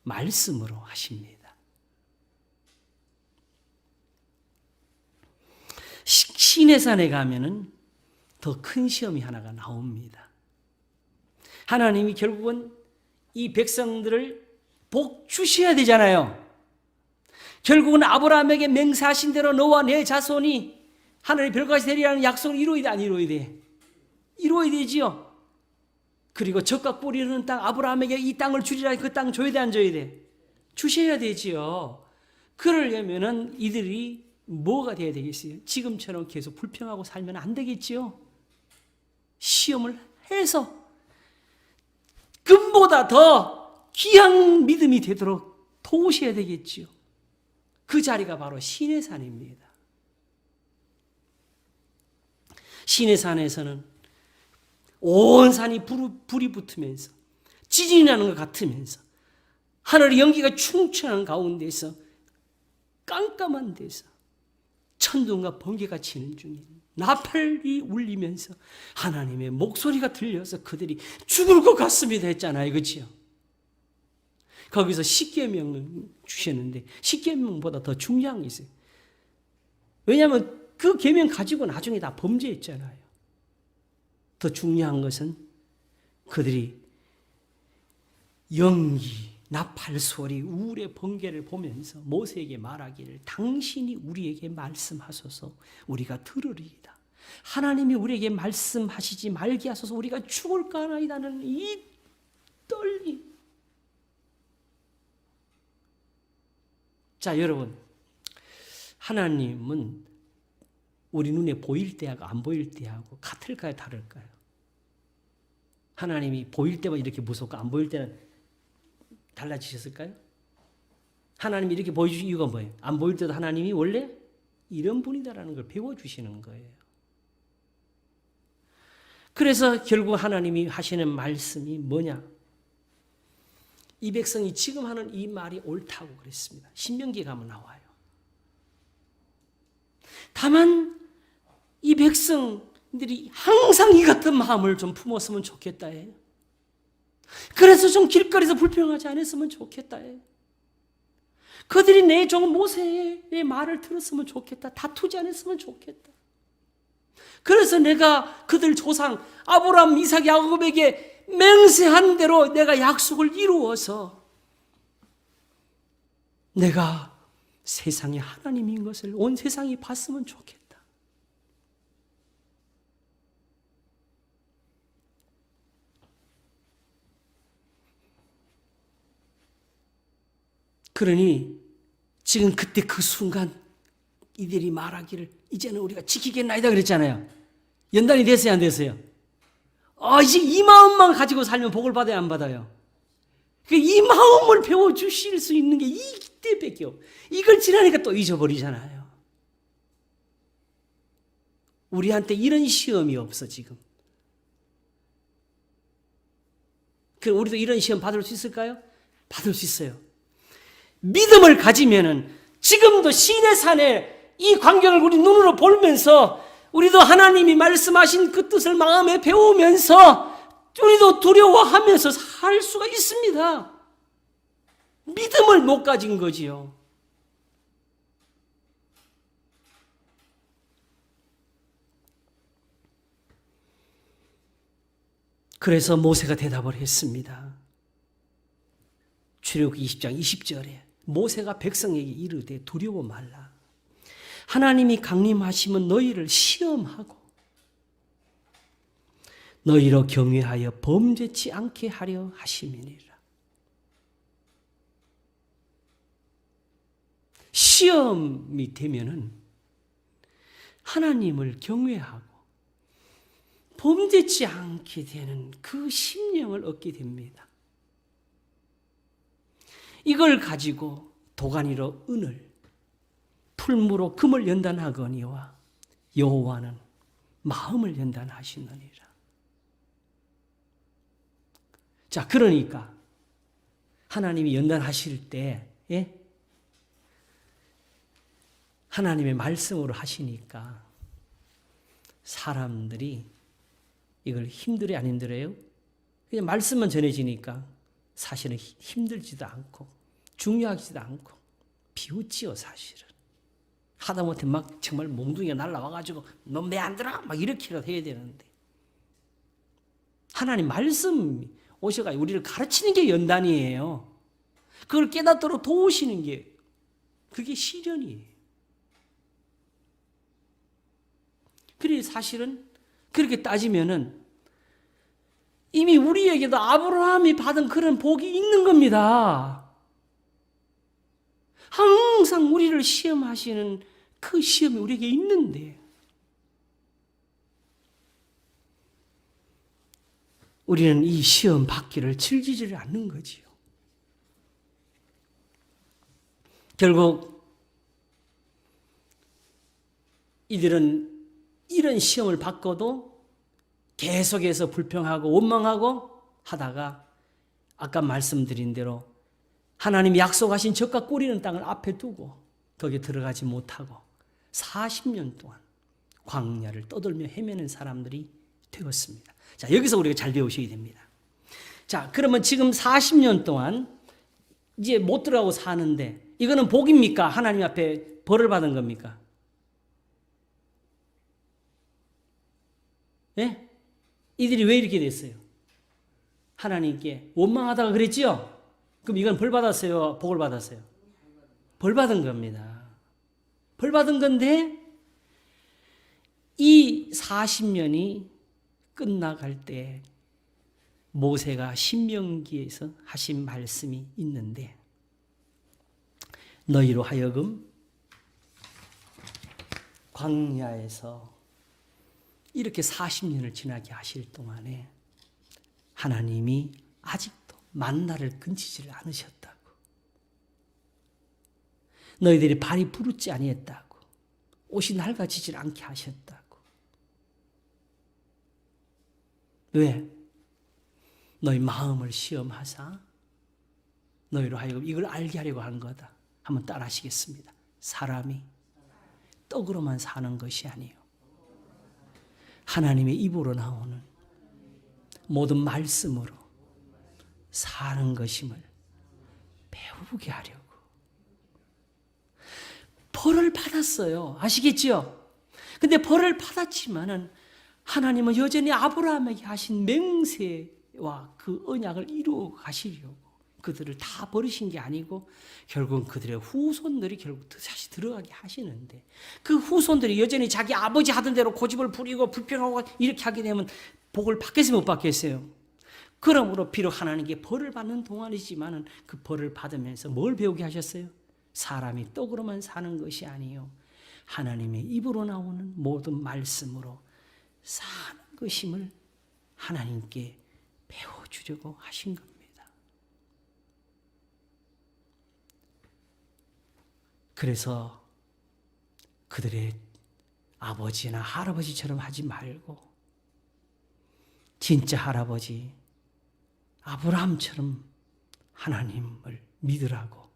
말씀으로 하십니다. 시내산에 가면은 더 큰 시험이 하나가 나옵니다. 하나님이 결국은 이 백성들을 복 주셔야 되잖아요. 결국은 아브라함에게 맹세하신 대로 너와 내 자손이 하늘의 별같이 되리라는 약속을 이루어야 돼, 안 이루어야 돼? 이루어야 되지요. 그리고 적과 뿔이 흐르는 땅, 아브라함에게 이 땅을 주리라, 그 땅 줘야 돼, 안 줘야 돼? 주셔야 되지요. 그러려면은 이들이 뭐가 돼야 되겠어요? 지금처럼 계속 불평하고 살면 안 되겠지요. 시험을 해서 금보다 더 귀한 믿음이 되도록 도우셔야 되겠지요. 그 자리가 바로 시내산입니다. 시내산에서는 온 산이 불이 붙으면서 지진이 나는 것 같으면서 하늘의 연기가 충천한 가운데서 깜깜한 데서 천둥과 번개가 치는 중에 나팔이 울리면서 하나님의 목소리가 들려서 그들이 죽을 것 같습니다 했잖아요. 그렇죠? 거기서 십계명을 주셨는데 십계명보다 더 중요한 게 있어요. 왜냐하면 그 계명 가지고 나중에 다 범죄했잖아요. 더 중요한 것은 그들이 연기, 나팔 소리, 우울의 번개를 보면서 모세에게 말하기를 당신이 우리에게 말씀하소서 우리가 들으리이다. 하나님이 우리에게 말씀하시지 말게 하소서 우리가 죽을까 하나이다는 이 떨림. 자, 여러분, 하나님은 우리 눈에 보일 때하고 안 보일 때하고 같을까요, 다를까요? 하나님이 보일 때만 이렇게 무섭고 안 보일 때는 달라지셨을까요? 하나님이 이렇게 보여주신 이유가 뭐예요? 안 보일 때도 하나님이 원래 이런 분이다라는 걸 배워주시는 거예요. 그래서 결국 하나님이 하시는 말씀이 뭐냐? 이 백성이 지금 하는 이 말이 옳다고 그랬습니다. 신명기에 가면 나와요. 다만 이 백성들이 항상 이 같은 마음을 좀 품었으면 좋겠다 해요. 그래서 좀 길거리에서 불평하지 않았으면 좋겠다 해요. 그들이 내 종 모세의 말을 들었으면 좋겠다. 다투지 않았으면 좋겠다. 그래서 내가 그들 조상 아브라함, 이삭, 야곱에게 맹세한 대로 내가 약속을 이루어서 내가 세상의 하나님인 것을 온 세상이 봤으면 좋겠다. 그러니 지금 그때 그 순간 이들이 말하기를 이제는 우리가 지키겠나이다 그랬잖아요. 연단이 됐어요, 안 됐어요? 이제 이 마음만 가지고 살면 복을 받아야 안 받아요? 이 마음을 배워주실 수 있는 게 이때밖에 없어요. 이걸 지나니까 또 잊어버리잖아요. 우리한테 이런 시험이 없어 지금. 그럼 우리도 이런 시험 받을 수 있을까요? 받을 수 있어요. 믿음을 가지면은 지금도 시내산에 이 광경을 우리 눈으로 보면서 우리도 하나님이 말씀하신 그 뜻을 마음에 배우면서 우리도 두려워하면서 살 수가 있습니다. 믿음을 못 가진 거지요. 그래서 모세가 대답을 했습니다. 출애굽기 20장 20절에 모세가 백성에게 이르되 두려워 말라. 하나님이 강림하시면 너희를 시험하고 너희로 경외하여 범죄치 않게 하려 하심이니라. 시험이 되면은 하나님을 경외하고 범죄치 않게 되는 그 심령을 얻게 됩니다. 이걸 가지고 도가니로 은을, 풀무로 금을 연단하거니와 여호와는 마음을 연단하시느니라. 자, 그러니까 하나님이 연단하실 때 하나님의 말씀으로 하시니까 사람들이 이걸 힘들어요, 안 힘들어요? 그냥 말씀만 전해지니까 사실은 힘들지도 않고 중요하지도 않고 비웃지요, 사실은. 하다못해 막 정말 몽둥이가 날라와가지고 너 매 안 들어? 막 이렇게라도 해야 되는데 하나님 말씀 오셔가지고 우리를 가르치는 게 연단이에요. 그걸 깨닫도록 도우시는 게 그게 시련이에요. 그래 사실은 그렇게 따지면은 이미 우리에게도 아브라함이 받은 그런 복이 있는 겁니다. 항상 우리를 시험하시는 그 시험이 우리에게 있는데 우리는 이 시험 받기를 즐기지를 않는 거지요. 결국 이들은 이런 시험을 받고도 계속해서 불평하고 원망하고 하다가 아까 말씀드린 대로 하나님이 약속하신 젖과 꿀이는 땅을 앞에 두고 거기에 들어가지 못하고 40년 동안 광야를 떠돌며 헤매는 사람들이 되었습니다. 자, 여기서 우리가 잘 배우셔야 됩니다. 자, 그러면 지금 40년 동안 이제 못 들어가고 사는데 이거는 복입니까? 하나님 앞에 벌을 받은 겁니까? 예? 이들이 왜 이렇게 됐어요? 하나님께 원망하다가 그랬지요? 그럼 이건 벌 받았어요? 복을 받았어요? 벌 받은 겁니다. 벌 받은 건데 이 40년이 끝나갈 때 모세가 신명기에서 하신 말씀이 있는데 너희로 하여금 광야에서 이렇게 40년을 지나게 하실 동안에 하나님이 아직도 만나를 끊치지를 않으셨다고. 너희들이 발이 부르지 아니했다고. 옷이 낡아지질 않게 하셨다고. 왜? 너희 마음을 시험하사 너희로 하여금 이걸 알게 하려고 한 거다. 한번 따라 하시겠습니다. 사람이 떡으로만 사는 것이 아니요 하나님의 입으로 나오는 모든 말씀으로 사는 것임을 배우게 하려고. 벌을 받았어요. 아시겠지요? 근데 벌을 받았지만은 하나님은 여전히 아브라함에게 하신 맹세와 그 언약을 이루어 가시려고 그들을 다 버리신 게 아니고 결국은 그들의 후손들이 결국 다시 들어가게 하시는데 그 후손들이 여전히 자기 아버지 하던 대로 고집을 부리고 불평하고 이렇게 하게 되면 복을 받겠어요, 못 받겠어요? 그러므로 비록 하나님께 벌을 받는 동안이지만은 그 벌을 받으면서 뭘 배우게 하셨어요? 사람이 떡으로만 사는 것이 아니요 하나님의 입으로 나오는 모든 말씀으로 사는 것임을 하나님께 배워주려고 하신 겁니다. 그래서 그들의 아버지나 할아버지처럼 하지 말고 진짜 할아버지 아브라함처럼 하나님을 믿으라고,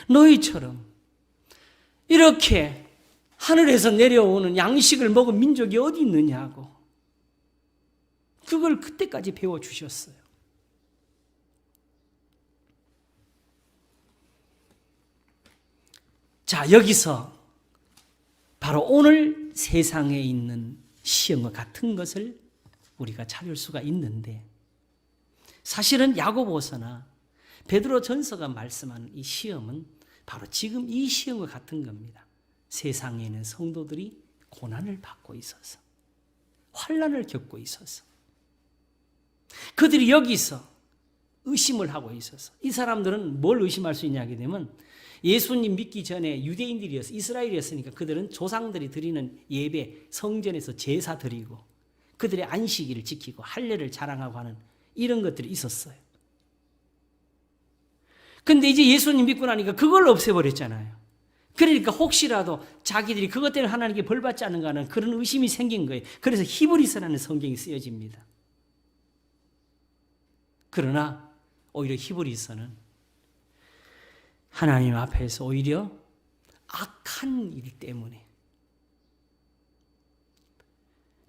너희처럼 이렇게 하늘에서 내려오는 양식을 먹은 민족이 어디 있느냐고 그걸 그때까지 배워주셨어요. 자, 여기서 바로 오늘 세상에 있는 시험과 같은 것을 우리가 찾을 수가 있는데, 사실은 야고보서나 베드로전서가 말씀하는 이 시험은 바로 지금 이 시험과 같은 겁니다. 세상에 있는 성도들이 고난을 받고 있어서, 환난을 겪고 있어서, 그들이 여기서 의심을 하고 있어서, 이 사람들은 뭘 의심할 수 있냐 하게 되면 예수님 믿기 전에 유대인들이었어, 이스라엘이었으니까 그들은 조상들이 드리는 예배, 성전에서 제사 드리고 그들의 안식일을 지키고 할례를 자랑하고 하는 이런 것들이 있었어요. 근데 이제 예수님 믿고 나니까 그걸 없애버렸잖아요. 그러니까 혹시라도 자기들이 그것 때문에 하나님께 벌 받지 않는가 하는 그런 의심이 생긴 거예요. 그래서 히브리서라는 성경이 쓰여집니다. 그러나 오히려 히브리서는 하나님 앞에서 오히려 악한 일 때문에,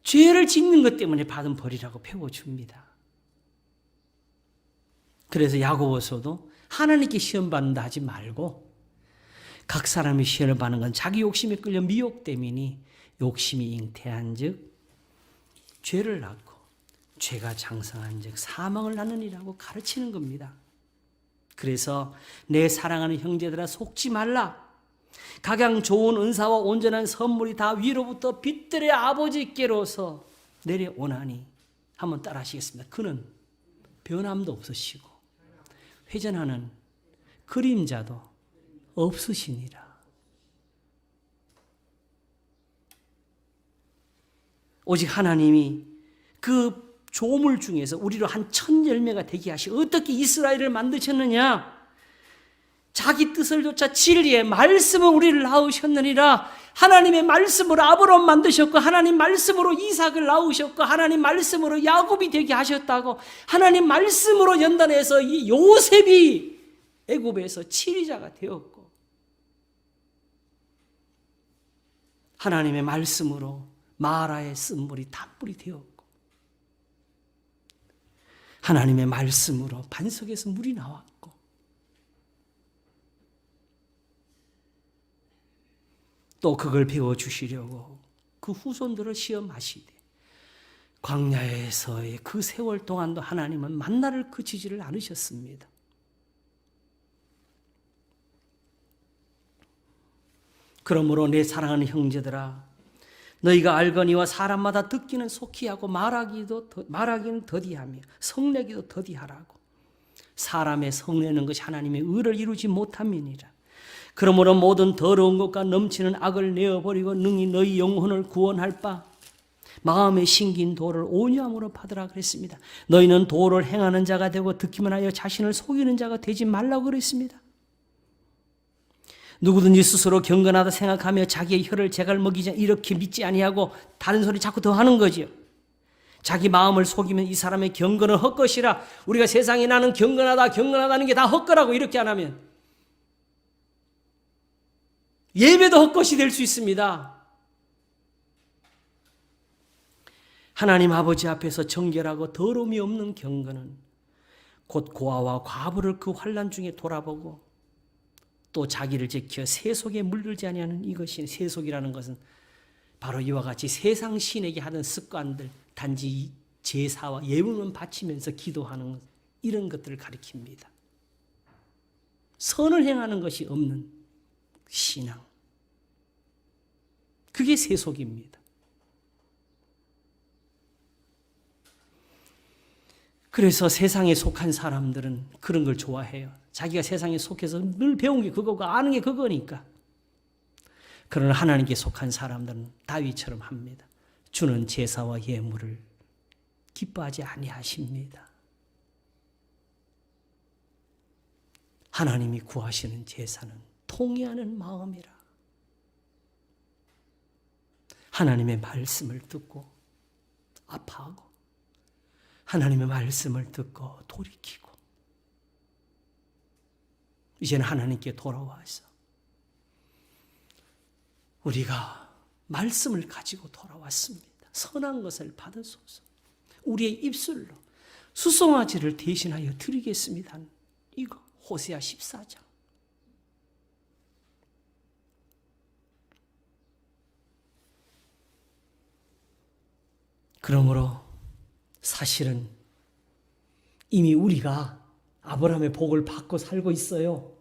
죄를 짓는 것 때문에 받은 벌이라고 배워줍니다. 그래서 야고보서도 하나님께 시험 받는다 하지 말고 각 사람이 시험을 받는 건 자기 욕심에 끌려 미혹됨이니 욕심이 잉태한 즉 죄를 낳고 죄가 장성한 즉 사망을 낳느니라고 가르치는 겁니다. 그래서 내 사랑하는 형제들아 속지 말라. 각양 좋은 은사와 온전한 선물이 다 위로부터 빛들의 아버지께로서 내려오나니. 한번 따라 하시겠습니다. 그는 변함도 없으시고 회전하는 그림자도 없으시니라. 오직 하나님이 그 조물 중에서 우리로 한 천 열매가 되게 하시고, 어떻게 이스라엘을 만드셨느냐? 자기 뜻을 쫓아 진리의 말씀은 우리를 낳으셨느니라. 하나님의 말씀으로 아브라함 만드셨고, 하나님 말씀으로 이삭을 낳으셨고, 하나님 말씀으로 야곱이 되게 하셨다고, 하나님 말씀으로 연단해서 이 요셉이 애굽에서 치리자가 되었고, 하나님의 말씀으로 마라의 쓴물이 단물이 되었고, 하나님의 말씀으로 반석에서 물이 나왔고, 또 그걸 배워주시려고 그 후손들을 시험하시되 광야에서의 그 세월 동안도 하나님은 만나를 그치지를 않으셨습니다. 그러므로 내 사랑하는 형제들아, 너희가 알거니와 사람마다 듣기는 속히 하고 말하기는 더디하며 성내기도 더디하라고. 사람의 성내는 것이 하나님의 의를 이루지 못함이니라. 그러므로 모든 더러운 것과 넘치는 악을 내어버리고 능히 너희 영혼을 구원할 바 마음에 심긴 도를 온유함으로 받으라 그랬습니다. 너희는 도를 행하는 자가 되고 듣기만 하여 자신을 속이는 자가 되지 말라고 그랬습니다. 누구든지 스스로 경건하다 생각하며 자기의 혀를 제갈 먹이자 이렇게 믿지 아니하고 다른 소리 자꾸 더 하는 거지요. 자기 마음을 속이면 이 사람의 경건은 헛것이라. 우리가 세상에 나는 경건하다는 게 다 헛거라고 이렇게 안 하면 예배도 헛것이 될 수 있습니다. 하나님 아버지 앞에서 정결하고 더러움이 없는 경건은 곧 고아와 과부를 그 환난 중에 돌아보고 또 자기를 지켜 세속에 물들지 아니하는 이것이, 세속이라는 것은 바로 이와 같이 세상 신에게 하던 습관들, 단지 제사와 예물만 바치면서 기도하는 이런 것들을 가리킵니다. 선을 행하는 것이 없는 신앙, 그게 세속입니다. 그래서 세상에 속한 사람들은 그런 걸 좋아해요. 자기가 세상에 속해서 늘 배운 게 그거고 아는 게 그거니까. 그러나 하나님께 속한 사람들은 다윗처럼 합니다. 주는 제사와 예물을 기뻐하지 아니하십니다. 하나님이 구하시는 제사는 통회하는 마음이라. 하나님의 말씀을 듣고 아파하고 하나님의 말씀을 듣고 돌이키고 이제는 하나님께 돌아와서 우리가 말씀을 가지고 돌아왔습니다. 선한 것을 받으소서. 우리의 입술로 수송아지를 대신하여 드리겠습니다. 이거 호세아 14장. 그러므로 사실은 이미 우리가 아브라함의 복을 받고 살고 있어요.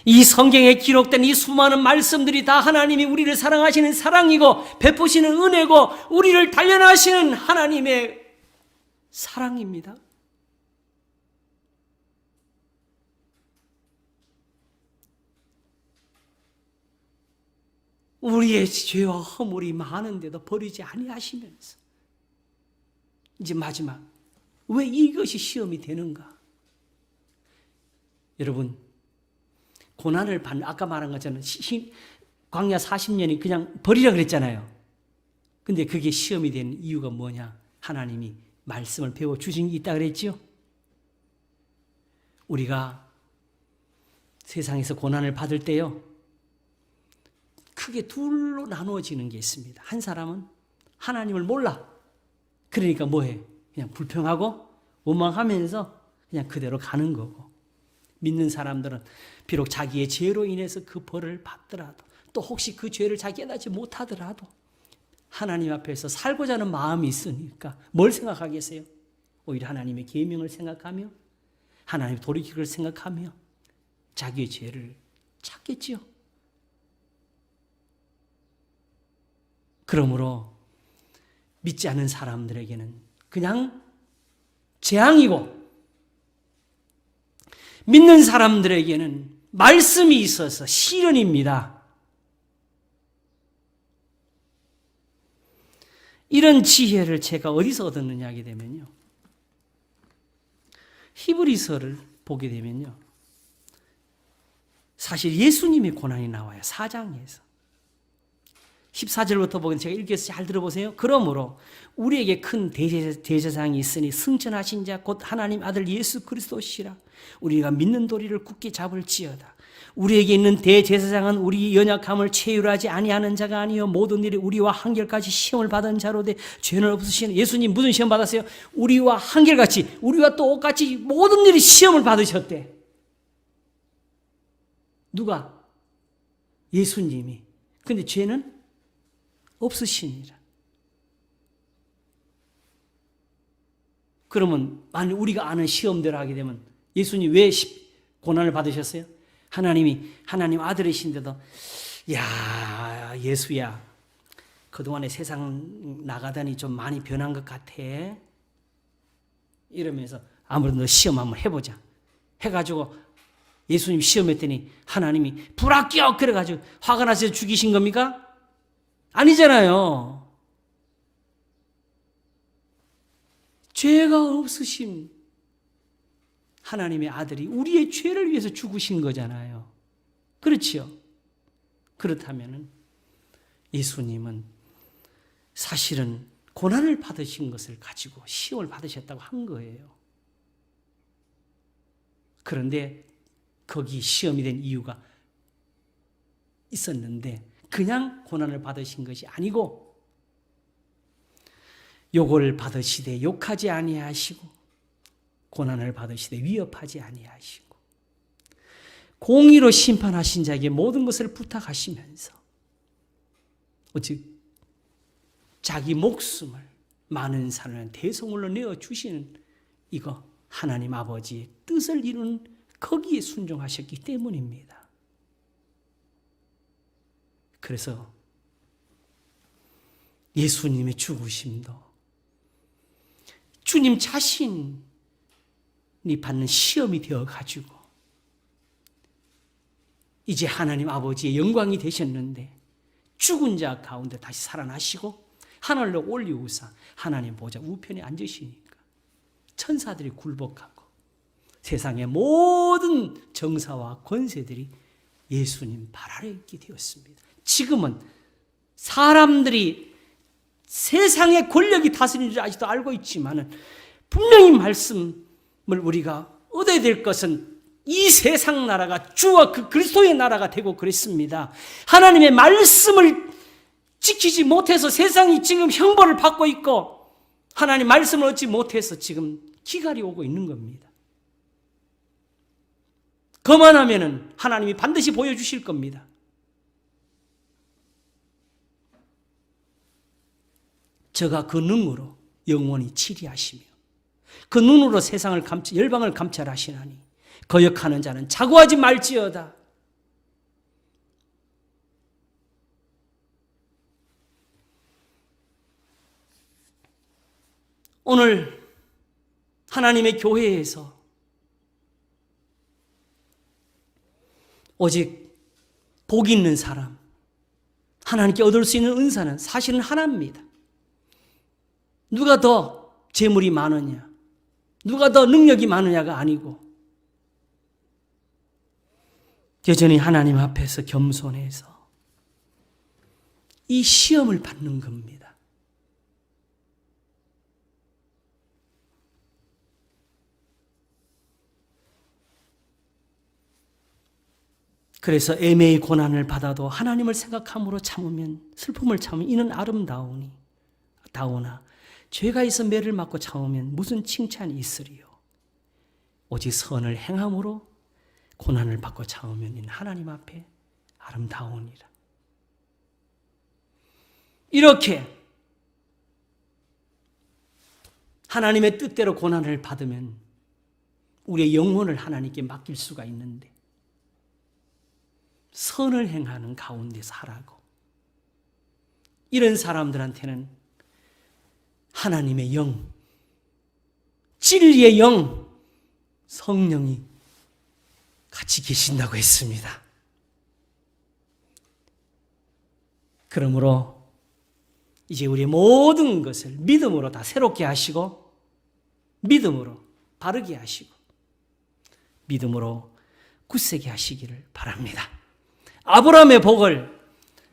이 성경에 기록된 이 수많은 말씀들이 다 하나님이 우리를 사랑하시는 사랑이고 베푸시는 은혜고 우리를 단련하시는 하나님의 사랑입니다. 우리의 죄와 허물이 많은데도 버리지 아니하시면서 이제 마지막 왜 이것이 시험이 되는가? 여러분 고난을 받는 아까 말한 것처럼 광야 40년이 그냥 버리라 그랬잖아요. 근데 그게 시험이 되는 이유가 뭐냐? 하나님이 말씀을 배워 주신 게 있다 그랬죠? 우리가 세상에서 고난을 받을 때요. 크게 둘로 나누어지는 게 있습니다. 한 사람은 하나님을 몰라. 그러니까 뭐해? 그냥 불평하고 원망하면서 그냥 그대로 가는 거고. 믿는 사람들은 비록 자기의 죄로 인해서 그 벌을 받더라도 또 혹시 그 죄를 자기 깨닫지 못하더라도 하나님 앞에서 살고자 하는 마음이 있으니까 뭘 생각하겠어요? 오히려 하나님의 계명을 생각하며 하나님 돌이키기를 생각하며 자기의 죄를 찾겠지요. 그러므로 믿지 않는 사람들에게는 그냥 재앙이고 믿는 사람들에게는 말씀이 있어서 시련입니다. 이런 지혜를 제가 어디서 얻었느냐 하게 되면요. 히브리서를 보게 되면요. 사실 예수님의 고난이 나와요. 4장에서. 14절부터 보긴 제가 읽어서 잘 들어보세요. 그러므로 우리에게 큰 대제사장이 있으니 승천하신 자 곧 하나님 아들 예수 그리스도시라. 우리가 믿는 도리를 굳게 잡을지어다. 우리에게 있는 대제사장은 우리 연약함을 체휼하지 아니하는 자가 아니요 모든 일이 우리와 한결같이 시험을 받은 자로되 죄는 없으시는. 예수님 무슨 시험 받았어요? 우리와 한결같이 우리와 똑같이 모든 일이 시험을 받으셨대. 누가? 예수님이. 근데 죄는 없으시니라. 그러면 만약 우리가 아는 시험대로 하게 되면 예수님 왜 고난을 받으셨어요? 하나님 아들이신데도 야 예수야 그동안에 세상 나가다니 좀 많이 변한 것 같아 이러면서 아무래도 너 시험 한번 해보자 해가지고 예수님 시험했더니 하나님이 불합격 그래가지고 화가 나서 죽이신 겁니까? 아니잖아요. 죄가 없으신 하나님의 아들이 우리의 죄를 위해서 죽으신 거잖아요. 그렇지요? 그렇다면 예수님은 사실은 고난을 받으신 것을 가지고 시험을 받으셨다고 한 거예요. 그런데 거기 시험이 된 이유가 있었는데 그냥 고난을 받으신 것이 아니고 욕을 받으시되 욕하지 아니하시고 고난을 받으시되 위협하지 아니하시고 공의로 심판하신 자에게 모든 것을 부탁하시면서 즉 자기 목숨을 많은 사람을 대성물로 내어주시는 이거 하나님 아버지의 뜻을 이루는 거기에 순종하셨기 때문입니다. 그래서 예수님의 죽으심도 주님 자신이 받는 시험이 되어가지고 이제 하나님 아버지의 영광이 되셨는데 죽은 자 가운데 다시 살아나시고 하늘로 올리우사 하나님 보좌 우편에 앉으시니까 천사들이 굴복하고 세상의 모든 정사와 권세들이 예수님 발 아래 있게 되었습니다. 지금은 사람들이 세상의 권력이 다스리는 줄 아직도 알고 있지만 분명히 말씀을 우리가 얻어야 될 것은 이 세상 나라가 주와 그 그리스도의 나라가 되고 그랬습니다. 하나님의 말씀을 지키지 못해서 세상이 지금 형벌을 받고 있고 하나님 말씀을 얻지 못해서 지금 기갈이 오고 있는 겁니다. 그만하면은 하나님이 반드시 보여주실 겁니다. 저가 그 능으로 영원히 치리하시며 그 눈으로 세상을 열방을 감찰하시나니 거역하는 자는 자고하지 말지어다. 오늘 하나님의 교회에서 오직 복 있는 사람, 하나님께 얻을 수 있는 은사는 사실은 하나입니다. 누가 더 재물이 많으냐, 누가 더 능력이 많으냐가 아니고 여전히 하나님 앞에서 겸손해서 이 시험을 받는 겁니다. 그래서 애매히 고난을 받아도 하나님을 생각함으로 참으면 슬픔을 참으면 이는 아름다우나 죄가 있어 매를 맞고 참으면 무슨 칭찬이 있으리요. 오직 선을 행함으로 고난을 받고 참으면 이는 하나님 앞에 아름다우니라. 이렇게 하나님의 뜻대로 고난을 받으면 우리의 영혼을 하나님께 맡길 수가 있는데 선을 행하는 가운데서 하라고. 이런 사람들한테는 하나님의 영, 진리의 영, 성령이 같이 계신다고 했습니다. 그러므로 이제 우리의 모든 것을 믿음으로 다 새롭게 하시고 믿음으로 바르게 하시고 믿음으로 굳세게 하시기를 바랍니다. 아브라함의 복을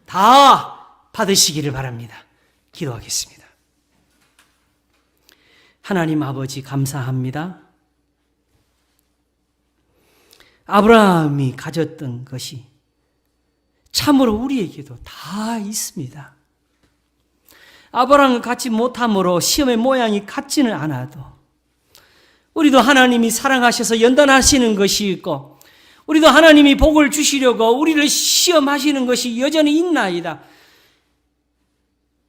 다 받으시기를 바랍니다. 기도하겠습니다. 하나님 아버지 감사합니다. 아브라함이 가졌던 것이 참으로 우리에게도 다 있습니다. 아브라함과 같지 못함으로 시험의 모양이 같지는 않아도 우리도 하나님이 사랑하셔서 연단하시는 것이 있고 우리도 하나님이 복을 주시려고 우리를 시험하시는 것이 여전히 있나이다.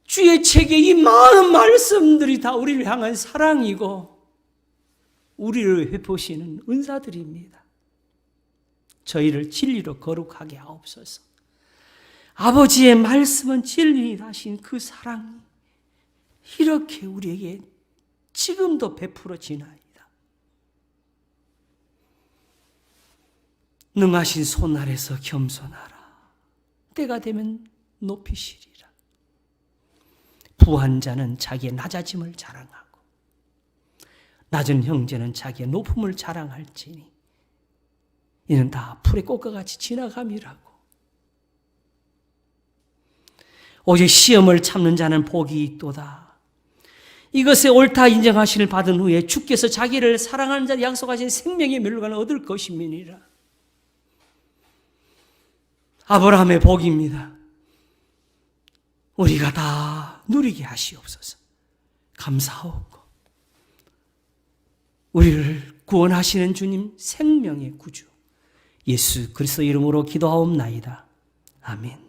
주의 책에 이 많은 말씀들이 다 우리를 향한 사랑이고 우리를 회복시키는 은사들입니다. 저희를 진리로 거룩하게 하옵소서. 아버지의 말씀은 진리이신 그 사랑이 이렇게 우리에게 지금도 베풀어지나이다. 능하신 손 아래서 겸손하라. 때가 되면 높이시리라. 부한 자는 자기의 낮아짐을 자랑하고 낮은 형제는 자기의 높음을 자랑할지니 이는 다 풀의 꽃과 같이 지나감이라고. 오직 시험을 참는 자는 복이 있도다. 이것에 옳다 인정하심을 받은 후에 주께서 자기를 사랑하는 자를 약속하신 생명의 멸관을 얻을 것임이니라. 아브라함의 복입니다. 우리가 다 누리게 하시옵소서. 감사하고 우리를 구원하시는 주님 생명의 구주 예수 그리스도 이름으로 기도하옵나이다. 아멘.